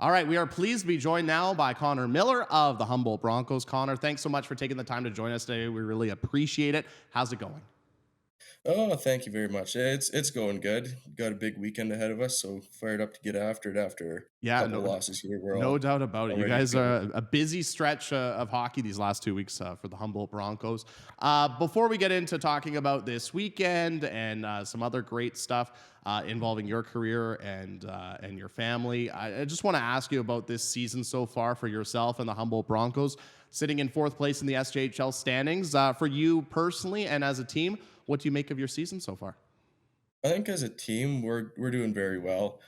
All right, we are pleased to be joined now by Connor Miller of the Humboldt Broncos. Connor, thanks so much for taking the time to join us today. We really appreciate it. How's it going? Oh, thank you very much. It's going good. Got a big weekend ahead of us, so fired up to get after it after a Yeah, couple no, losses here. We're no all doubt about it. all You ready to guys go. are a busy stretch of hockey these last 2 weeks for the Humboldt Broncos. Before we get into talking about this weekend and some other great stuff involving your career and your family, I just want to ask you about this season so far for yourself and the Humboldt Broncos, sitting in fourth place in the SJHL standings. For you personally and as a team, what do you make of your season so far? I think as a team, we're doing very well.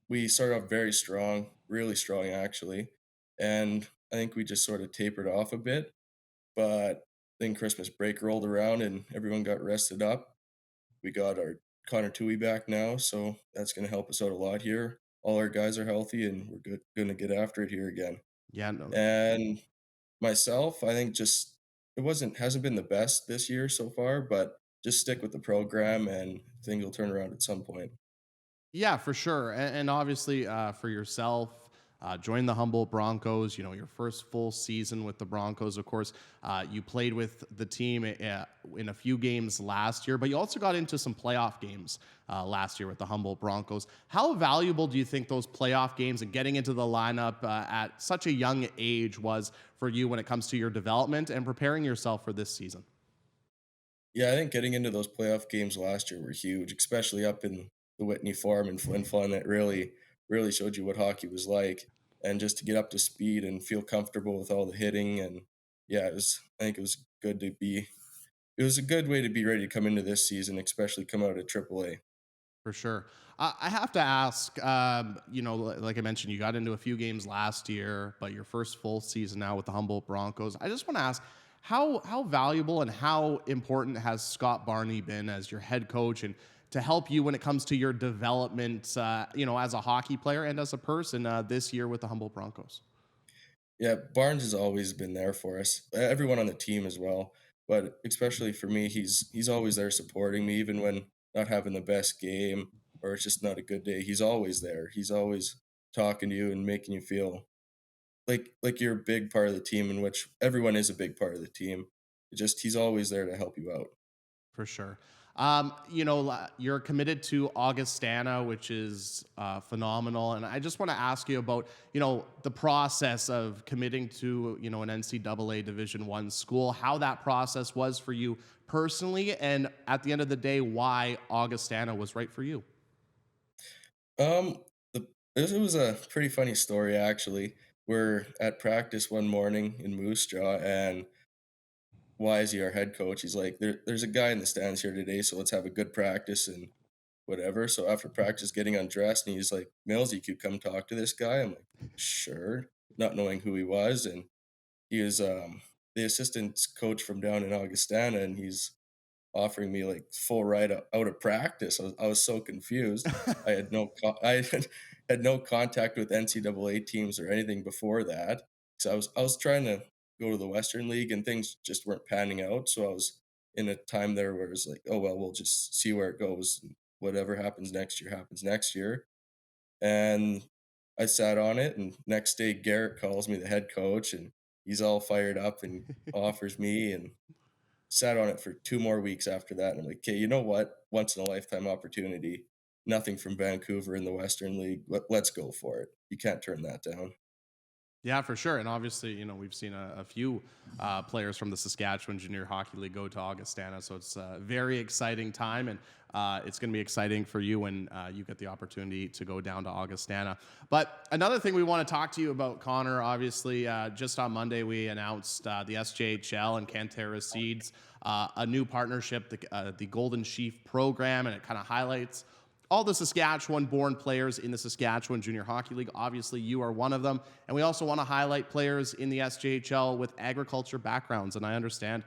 We started off very strong, really strong actually, and I think we just sort of tapered off a bit. But then Christmas break rolled around and everyone got rested up. We got our Connor Tui back now, so that's going to help us out a lot here. All our guys are healthy, and we're going to get after it here again. Yeah, no, And myself, I think just it wasn't hasn't been the best this year so far, but just stick with the program and things will turn around at some point. yeah, for sure. And obviously, for yourself, join the Humboldt Broncos. You know, your first full season with the Broncos. Of course, you played with the team in a few games last year, but you also got into some playoff games last year with the Humboldt Broncos. How valuable do you think those playoff games and getting into the lineup at such a young age was for you when it comes to your development and preparing yourself for this season? Yeah, I think getting into those playoff games last year were huge, especially up in the Whitney Farm in Flin Flon. That really showed you what hockey was like, and just to get up to speed and feel comfortable with all the hitting and yeah, it was. I think it was good to be. It was a good way to be ready to come into this season, especially come out of AAA. For sure. I have to ask, like I mentioned, you got into a few games last year, but your first full season now with the Humboldt Broncos. I just want to ask, how valuable and how important has Scott Barney been as your head coach and to help you when it comes to your development, as a hockey player and as a person this year with the Humboldt Broncos? Yeah, Barnes has always been there for us. Everyone on the team as well, but especially for me, he's always there supporting me, even when not having the best game or it's just not a good day. He's always there. He's always talking to you and making you feel like you're a big part of the team, in which everyone is a big part of the team. It just he's always there to help you out. For sure. You're committed to Augustana, which is phenomenal. And I just want to ask you about, the process of committing to, an NCAA Division One school, how that process was for you personally, and at the end of the day, why Augustana was right for you. Um, it was a pretty funny story actually. We're at practice one morning in Moose Jaw, and why is he our head coach? He's like, there's a guy in the stands here today, so let's have a good practice and whatever. So after practice, getting undressed, and he's like, Mills, you could come talk to this guy. I'm like, sure, not knowing who he was, and he is the assistant coach from down in Augustana, and he's offering me like full ride out of practice. I was so confused. I had I had no contact with NCAA teams or anything before that. So I was trying to go to the Western League and things just weren't panning out. So I was in a time there where it was like, oh well, we'll just see where it goes. Whatever happens next year happens next year. And I sat on it, and next day Garrett calls me, the head coach, and he's all fired up and offers me and sat on it for 2 more weeks after that, and I'm like, "Okay, you know what? Once in a lifetime opportunity. Nothing from Vancouver in the Western League. Let's go for it. You can't turn that down." Yeah, for sure. And obviously, we've seen a few players from the Saskatchewan Junior Hockey League go to Augustana. So it's a very exciting time. And it's going to be exciting for you when you get the opportunity to go down to Augustana. But another thing we want to talk to you about, Connor, obviously, just on Monday, we announced the SJHL and Cantera Seeds, a new partnership, the Golden Sheaf program, and it kind of highlights all the Saskatchewan born players in the Saskatchewan Junior Hockey League. Obviously, you are one of them. And we also want to highlight players in the SJHL with agriculture backgrounds. And I understand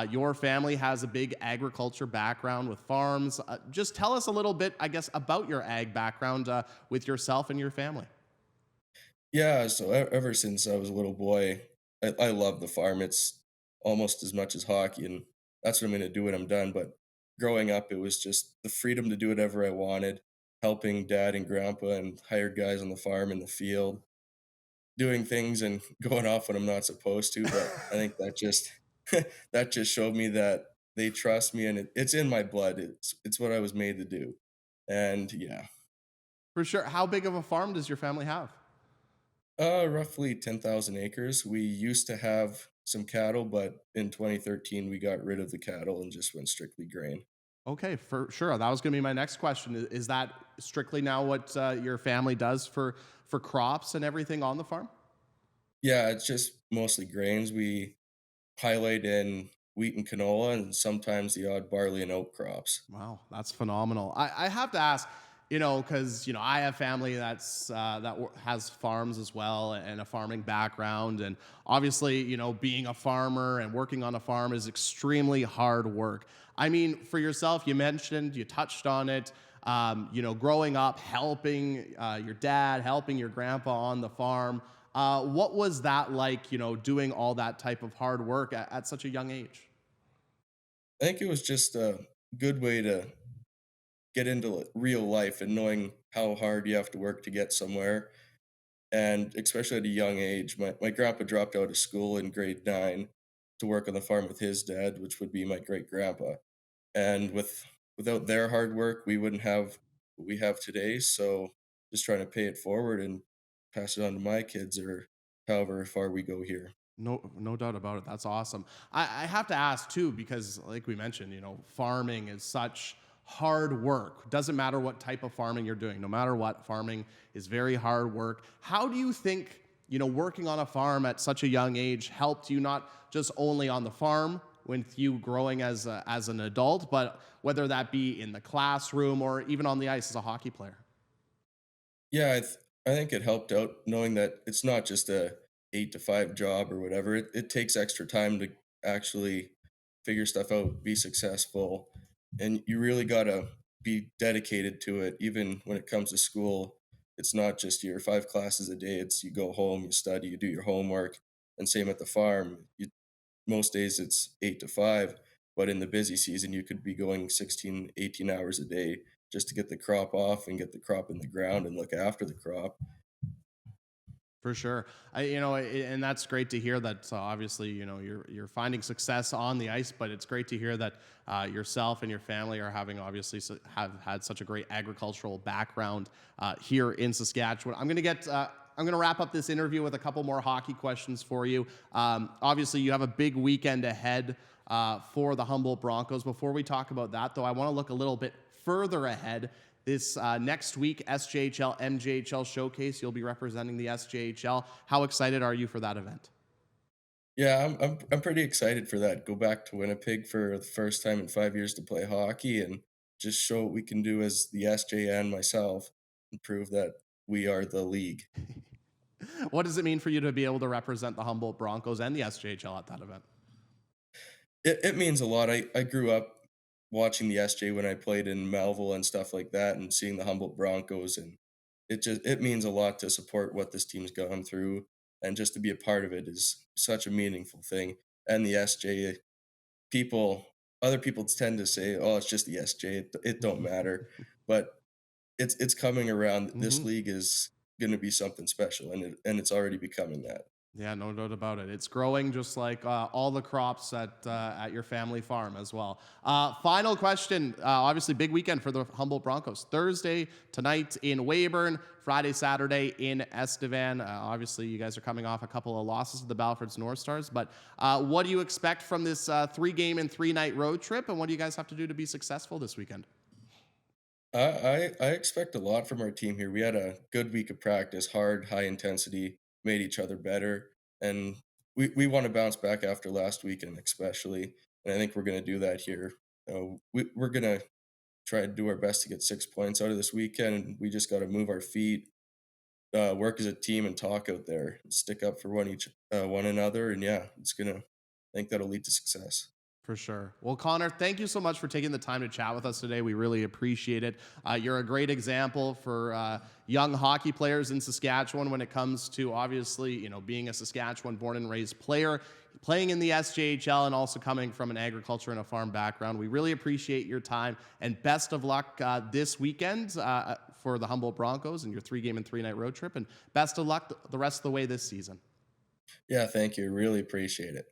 your family has a big agriculture background with farms. Just tell us a little bit, I guess, about your ag background with yourself and your family. Yeah, so ever since I was a little boy, I love the farm. It's almost as much as hockey, and that's what I'm gonna do when I'm done, but growing up, it was just the freedom to do whatever I wanted. helping dad and grandpa and hired guys on the farm in the field, doing things and going off when I'm not supposed to. But I think that just that just showed me that they trust me, and it's in my blood. It's what I was made to do. And yeah, For sure. How big of a farm does your family have? roughly 10,000 acres. We used to have some cattle, but in 2013 we got rid of the cattle and just went strictly grain. Okay, for sure. That was going to be my next question. Is that strictly now what your family does for crops and everything on the farm? Yeah, it's just mostly grains. We highlight in wheat and canola and sometimes the odd barley and oat crops. Wow, that's phenomenal. I have to ask, because I have family has farms as well and a farming background, and obviously, being a farmer and working on a farm is extremely hard work. I mean, for yourself, you touched on it. Growing up, helping your dad, helping your grandpa on the farm. What was that like? Doing all that type of hard work at such a young age. I think it was just a good way to get into real life and knowing how hard you have to work to get somewhere. And especially at a young age, my grandpa dropped out of school in grade 9 to work on the farm with his dad, which would be my great grandpa. And without their hard work, we wouldn't have what we have today. So just trying to pay it forward and pass it on to my kids or however far we go here. No doubt about it. That's awesome. I have to ask too, because like we mentioned, farming is such hard work. Doesn't matter what type of farming you're doing, no matter what, farming is very hard work. How do you think, working on a farm at such a young age helped you not just only on the farm with you growing as an adult, but whether that be in the classroom or even on the ice as a hockey player? Yeah, I think it helped out knowing that it's not just a 8 to 5 job or whatever. It takes extra time to actually figure stuff out, be successful, and you really gotta be dedicated to it. Even when it comes to school, it's not just your 5 classes a day. It's you go home, you study, you do your homework, and same at the farm. Most days it's 8 to 5, but in the busy season, you could be going 16, 18 hours a day just to get the crop off and get the crop in the ground and look after the crop. For sure, and that's great to hear that. Obviously, you're finding success on the ice, but it's great to hear that yourself and your family are having obviously have had such a great agricultural background here in Saskatchewan. I'm gonna wrap up this interview with a couple more hockey questions for you. Obviously, you have a big weekend ahead for the Humboldt Broncos. Before we talk about that, though, I want to look a little bit further ahead. This next week, SJHL, MJHL showcase. You'll be representing the SJHL. How excited are you for that event? Yeah, I'm pretty excited for that. Go back to Winnipeg for the first time in 5 years to play hockey and just show what we can do as the SJ and myself and prove that we are the league. What does it mean for you to be able to represent the Humboldt Broncos and the SJHL at that event? It means a lot. I grew up watching the SJ when I played in Melville and stuff like that and seeing the Humboldt Broncos, and it means a lot to support what this team's gone through, and just to be a part of it is such a meaningful thing. And the SJ people other people tend to say, "Oh, it's just the SJ. It don't matter." But it's coming around. This Hmm. league is going to be something special, and it's already becoming that. Yeah, no doubt about it. It's growing just like all the crops at your family farm as well. Final question. Obviously, big weekend for the Humboldt Broncos. Thursday tonight in Weyburn, Friday, Saturday in Estevan. Obviously, you guys are coming off a couple of losses to the Balfords North Stars. But what do you expect from this 3 game and 3 night road trip? And what do you guys have to do to be successful this weekend? I expect a lot from our team here. We had a good week of practice, hard, high intensity, made each other better, and we want to bounce back after last weekend, especially. And I think we're going to do that here. We're going to try to do our best to get 6 points out of this weekend. And we just got to move our feet, work as a team, and talk out there, and stick up for one another. And yeah, I think that'll lead to success. For sure. Well, Connor, thank you so much for taking the time to chat with us today. We really appreciate it. You're a great example for young hockey players in Saskatchewan when it comes to obviously, being a Saskatchewan born and raised player. playing in the SJHL and also coming from an agriculture and a farm background. We really appreciate your time, and best of luck this weekend for the Humboldt Broncos and your 3-game and 3-night road trip. And best of luck the rest of the way this season. Yeah, thank you. Really appreciate it.